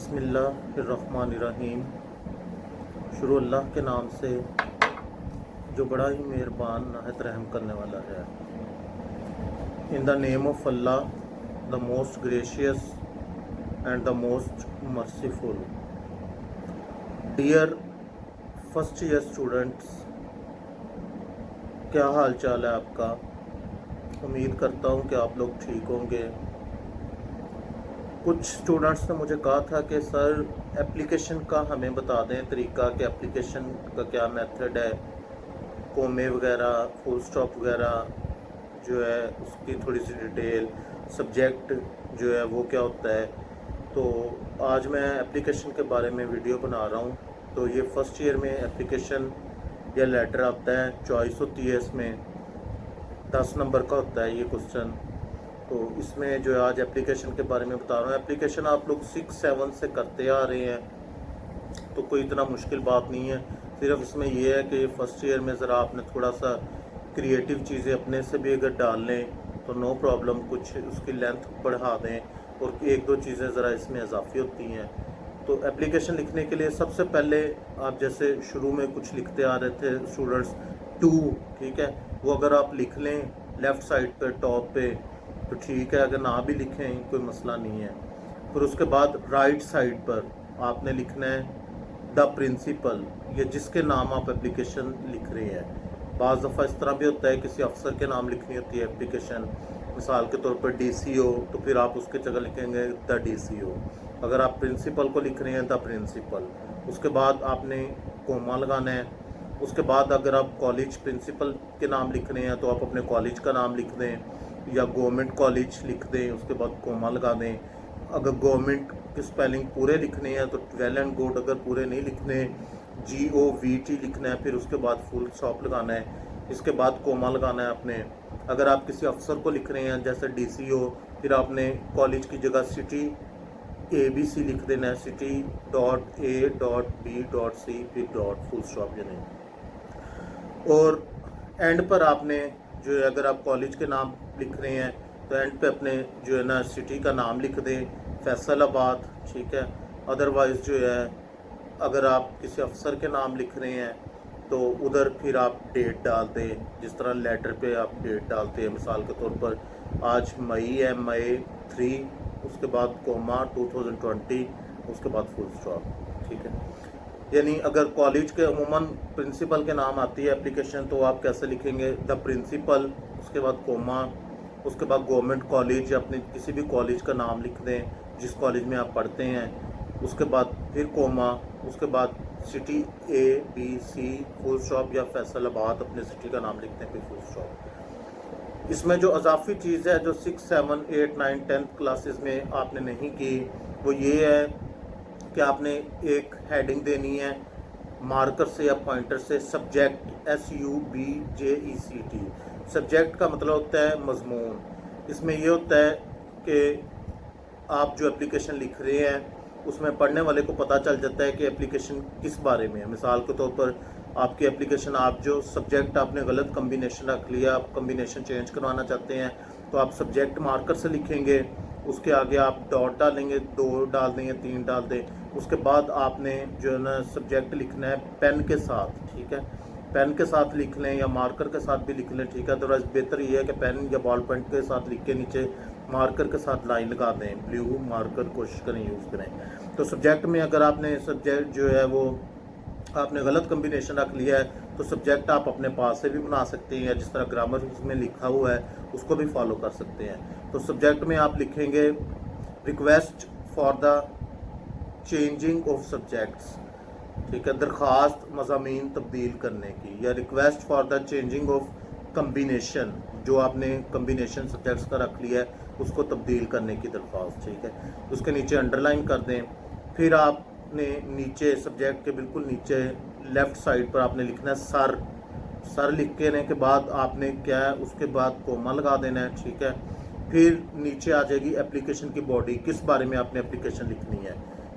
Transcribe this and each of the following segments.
बिस्मिल्लाहिर्रहमानिर्रहीम। शुरू अल्लाह के नाम से जो बड़ा ही मेहरबान नहायत रहम करने वाला है। In the name of Allah, the most gracious and the most merciful. Dear first year students, क्या हाल चाल है आपका? उम्मीद करता हूँ कि आप लोग ठीक होंगे। कुछ स्टूडेंट्स ने मुझे कहा था कि सर एप्लीकेशन का हमें बता दें तरीका, कि एप्लीकेशन का क्या मेथड है, कोमे वगैरह, फुल स्टॉप वगैरह जो है उसकी थोड़ी सी डिटेल, सब्जेक्ट जो है वो क्या होता है। तो आज मैं एप्लीकेशन के बारे में वीडियो बना रहा हूँ। तो ये फर्स्ट ईयर में एप्लीकेशन या लेटर आता है, चॉइस होती है, इसमें 10 नंबर का होता है ये क्वेश्चन। तो इसमें जो है आज एप्लीकेशन के बारे में बता रहा हूँ। एप्लीकेशन आप लोग 6-7 से करते आ रहे हैं, तो कोई इतना मुश्किल बात नहीं है। सिर्फ इसमें यह है कि फर्स्ट ईयर में ज़रा आपने थोड़ा सा क्रिएटिव चीज़ें अपने से भी अगर डाल लें तो नो प्रॉब्लम, कुछ उसकी लेंथ बढ़ा दें और एक दो चीज़ें ज़रा इसमें इजाफी होती हैं। तो एप्लीकेशन लिखने के लिए सबसे पहले आप जैसे शुरू में कुछ लिखते आ रहे थे स्टूडेंट्स, टू, ठीक है, वो अगर आप लिख लें लेफ़्ट साइड पे टॉप पे तो ठीक है, अगर ना भी लिखें कोई मसला नहीं है। फिर उसके बाद राइट साइड पर आपने लिखना है द प्रिंसिपल, या जिसके नाम आप एप्लीकेशन लिख रहे हैं। बाज़ दफ़ा इस तरह भी होता है किसी अफसर के नाम लिखनी होती है एप्लीकेशन, मिसाल के तौर पर DCO, तो फिर आप उसके जगह लिखेंगे द DCO। अगर आप प्रिंसिपल को लिख रहे हैं द प्रिंसिपल, उसके बाद आपने कोमा लगाना है। उसके बाद अगर आप कॉलेज प्रिंसिपल के नाम लिख रहे हैं तो आप अपने कॉलेज का नाम लिख दें, या गवर्नमेंट कॉलेज लिख दें, उसके बाद कोमा लगा दें। अगर गवर्नमेंट की स्पेलिंग पूरे लिखने हैं तो वेल एंड गुड, अगर पूरे नहीं लिखने GOVT लिखना है, फिर उसके बाद फुल स्टॉप लगाना है, इसके बाद कोमा लगाना है आपने। अगर आप किसी अफसर को लिख रहे हैं जैसे DCO, फिर आपने कॉलेज की जगह सिटी ABC लिख देना है, city.A.B.C, फिर डॉट फुल स्टॉप यानी। और एंड पर आपने जो है अगर आप कॉलेज के नाम लिख रहे हैं तो एंड पे अपने जो है ना सिटी का नाम लिख दें, फैसलाबाद, ठीक है। अदरवाइज़ जो है अगर आप किसी अफसर के नाम लिख रहे हैं तो उधर फिर आप डेट डाल दें, जिस तरह लेटर पे आप डेट डालते हैं। मिसाल के तौर पर आज मई है, मई 3, उसके बाद कोमा 2020, उसके बाद फुल स्टॉप, ठीक है। यानी अगर कॉलेज के अमूमन प्रिंसिपल के नाम आती है एप्लीकेशन तो आप कैसे लिखेंगे, द प्रिंसिपल, उसके बाद कोमा, उसके बाद गवर्नमेंट कॉलेज या अपने किसी भी कॉलेज का नाम लिख दें जिस कॉलेज में आप पढ़ते हैं, उसके बाद फिर कोमा, उसके बाद सिटी ABC फुल स्टॉप, या फैसलाबाद अपने सिटी का नाम लिखते हैं, फिर फुल स्टॉप। इसमें जो अजाफी चीज़ है जो 6, 7, 8, 9, 10 क्लासेस में आपने नहीं की, वो ये है कि आपने एक हेडिंग देनी है मार्कर से या पॉइंटर से, सब्जेक्ट, SUBJECT। सब्जेक्ट का मतलब होता है मजमून। इसमें ये होता है कि आप जो एप्लीकेशन लिख रहे हैं उसमें पढ़ने वाले को पता चल जाता है कि एप्लीकेशन किस बारे में है। मिसाल के तौर पर आपकी एप्लीकेशन, आप जो सब्जेक्ट आपने गलत कम्बिनेशन रख लिया, आप कम्बिनेशन चेंज करवाना चाहते हैं तो आप सब्जेक्ट मार्कर से लिखेंगे, उसके आगे आप डॉट डालेंगे, 2 डाल देंगे, 3 डाल दें। उसके बाद आपने जो है ना सब्जेक्ट लिखना है पेन के साथ, ठीक है। पेन के साथ लिख लें या मार्कर के साथ भी लिख लें, ठीक है। अदरवाइज बेहतर ये है कि पेन या बॉल पेन के साथ लिख के नीचे मार्कर के साथ लाइन लगा दें, ब्लू मार्कर कोशिश करें यूज़ करें। तो सब्जेक्ट में अगर आपने सब्जेक्ट जो है वो आपने गलत कम्बिनेशन रख लिया है तो सब्जेक्ट आप अपने पास से भी बना सकते हैं, या जिस तरह ग्रामर में लिखा हुआ है उसको भी फॉलो कर सकते हैं। तो सब्जेक्ट में आप लिखेंगे request for the changing of subjects, ठीक है, दरख्वास्त मज़ामीन तब्दील करने की, या request for the changing of combination, जो आपने कम्बिनेशन सब्जेक्ट्स का रख लिया है उसको तब्दील करने की दरख्वास्त, ठीक है। उसके नीचे अंडरलाइन कर दें। फिर आपने नीचे सब्जेक्ट के बिल्कुल नीचे लेफ़्ट साइड पर आपने लिखना है सर। सर लिख के बाद आपने क्या है उसके बाद कोमा लगा देना है, ठीक है। फिर नीचे आ जाएगी एप्लीकेशन की बॉडी, किस बारे में आपने एप्लीकेशन लिखनी है।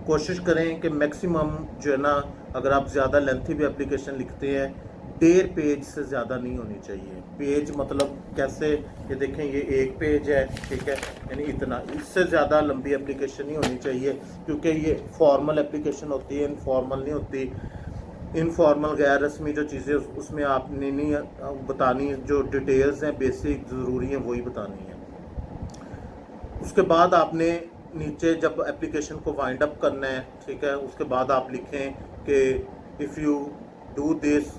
कोशिश करें कि मैक्सिमम जो है ना, अगर आप ज़्यादा लेंथी भी एप्लीकेशन लिखते हैं 1.5 पेज से ज़्यादा नहीं होनी चाहिए। पेज मतलब कैसे, ये देखें ये 1 पेज है, ठीक है, यानी इतना, इससे ज़्यादा लंबी एप्लीकेशन नहीं होनी चाहिए, क्योंकि ये फॉर्मल एप्लीकेशन होती है, इनफॉर्मल नहीं होती। इनफॉर्मल गैर रस्मी जो चीज़ें उसमें आपने नहीं बतानी, जो डिटेल्स हैं बेसिक ज़रूरी हैं वही बतानी है। उसके बाद आपने नीचे जब एप्लीकेशन को वाइंड अप करना है, ठीक है, उसके बाद आप लिखें कि if you do this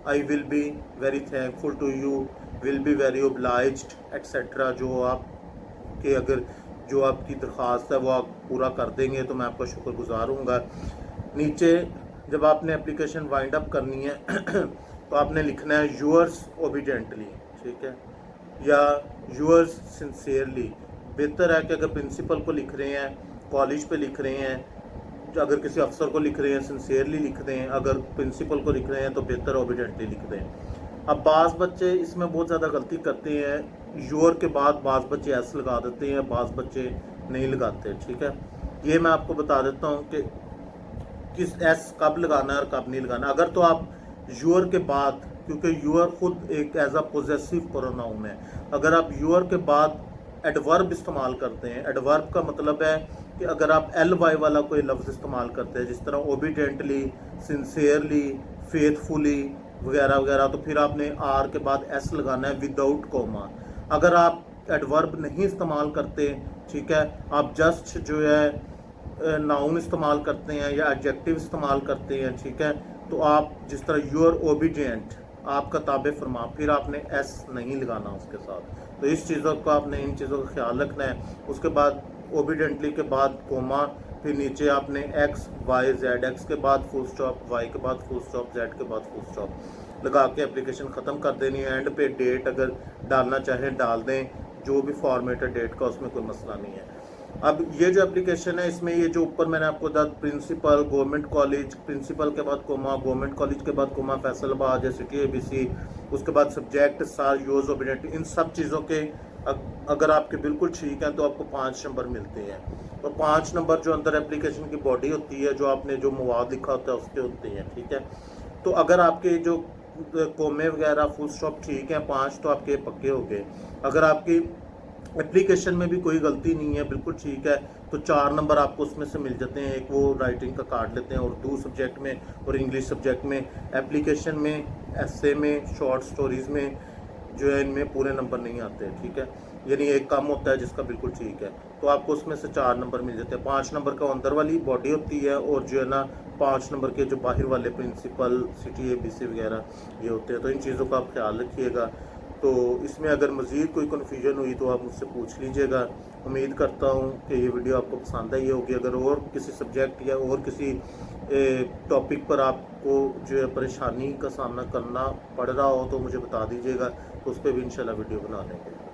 I will be very thankful to you, will be very obliged etcetera. जो आप कि अगर जो आपकी दरख्वास्त है वो आप पूरा कर देंगे तो मैं आपका शुक्रगुजार हूँगा। नीचे जब आपने एप्लीकेशन वाइंड अप करनी है तो आपने लिखना है यूअर्स ओबीडेंटली, ठीक है, या यूअर्स सिंसियरली। बेहतर है कि अगर प्रिंसिपल को लिख रहे हैं, कॉलेज पे लिख रहे हैं, अगर किसी अफसर को लिख रहे हैं सिंसियरली लिख दें, अगर प्रिंसिपल को लिख रहे हैं तो बेहतर ओबीडेंटली लिख दें। अब बाज़ बच्चे इसमें बहुत ज़्यादा गलती करते हैं, यूअर के बाद बाज़ बच्चे एस लगा देते हैं, बाज़ बच्चे नहीं लगाते, ठीक है। ये मैं आपको बता देता हूँ कि किस एस कब लगाना है और कब नहीं लगाना। अगर तो आप यूअर के बाद, क्योंकि यूअर खुद एक एज अ पोजेसिव प्रोनाउन है, अगर आप यूअर के बाद एडवर्ब इस्तेमाल करते हैं, एडवर्ब का मतलब है कि अगर आप एल वाई वाला कोई लफ्ज़ इस्तेमाल करते हैं, जिस तरह ओबीडेंटली, सिंसियरली, फेथफुली वगैरह वगैरह, तो फिर आपने आर के बाद एस लगाना है विदाउट कोमा। अगर आप एडवर्ब नहीं इस्तेमाल करते, ठीक है, आप जस्ट जो है नाउन इस्तेमाल करते हैं या एडजेक्टिव इस्तेमाल करते हैं, ठीक है, तो आप जिस तरह यूर ओबीडियंट, आपका ताबे फरमा, फिर आपने एस नहीं लगाना उसके साथ। तो इस चीज़ों को आपने, इन चीज़ों का ख्याल रखना है। उसके बाद ओबीडेंटली के बाद कोमा, फिर नीचे आपने एक्स वाई जेड, एक्स के बाद फुल स्टॉप, वाई के बाद फुल स्टॉप, जेड के बाद फुल स्टॉप लगा के एप्लीकेशन ख़त्म कर देनी है। एंड पे डेट अगर डालना चाहें डाल दें, जो भी फॉर्मेट है डेट का उसमें कोई मसला नहीं है। अब ये जो एप्लीकेशन है इसमें ये जो ऊपर मैंने आपको बताया प्रिंसिपल, गवर्नमेंट कॉलेज, प्रिंसिपल के बाद कोमा, गवर्नमेंट कॉलेज के बाद कोमा, फैसलाबाद या सिटी एबीसी, उसके बाद सब्जेक्ट सार यूज ओबीडेंट, इन सब चीज़ों के अगर आपके बिल्कुल ठीक है तो आपको 5 नंबर मिलते हैं। तो 5 नंबर जो अंदर एप्लीकेशन की बॉडी होती है, जो आपने जो मवाद लिखा होता है उसके होते हैं, ठीक है। तो अगर आपके जो कोमे वगैरह फुल स्टॉप ठीक है 5, तो आपके पक्के हो गए। अगर आपकी एप्लीकेशन में भी कोई गलती नहीं है, बिल्कुल ठीक है, तो 4 नंबर आपको उसमें से मिल जाते हैं। एक वो राइटिंग का काट लेते हैं, उर्दू सब्जेक्ट में और इंग्लिश सब्जेक्ट में। एप्लीकेशन में, एसे में, शॉर्ट स्टोरीज़ में जो है इनमें पूरे नंबर नहीं आते हैं, ठीक है, यानी एक कम होता है जिसका बिल्कुल ठीक है, तो आपको उसमें से 4 नंबर मिल जाते हैं। 5 नंबर का अंदर वाली बॉडी होती है और जो है ना 5 नंबर के जो बाहर वाले प्रिंसिपल, सिटी एबीसी वगैरह ये होते हैं। तो इन चीज़ों का आप ख्याल रखिएगा। तो इसमें अगर मज़ीद कोई कन्फ्यूजन हुई तो आप मुझसे पूछ लीजिएगा। उम्मीद करता हूँ कि ये वीडियो आपको पसंद आई होगी। अगर और किसी सब्जेक्ट या और किसी टॉपिक पर आपको जो है परेशानी का सामना करना पड़ रहा हो तो मुझे बता दीजिएगा, तो उस पर भी इंशाल्लाह वीडियो बना लेंगे।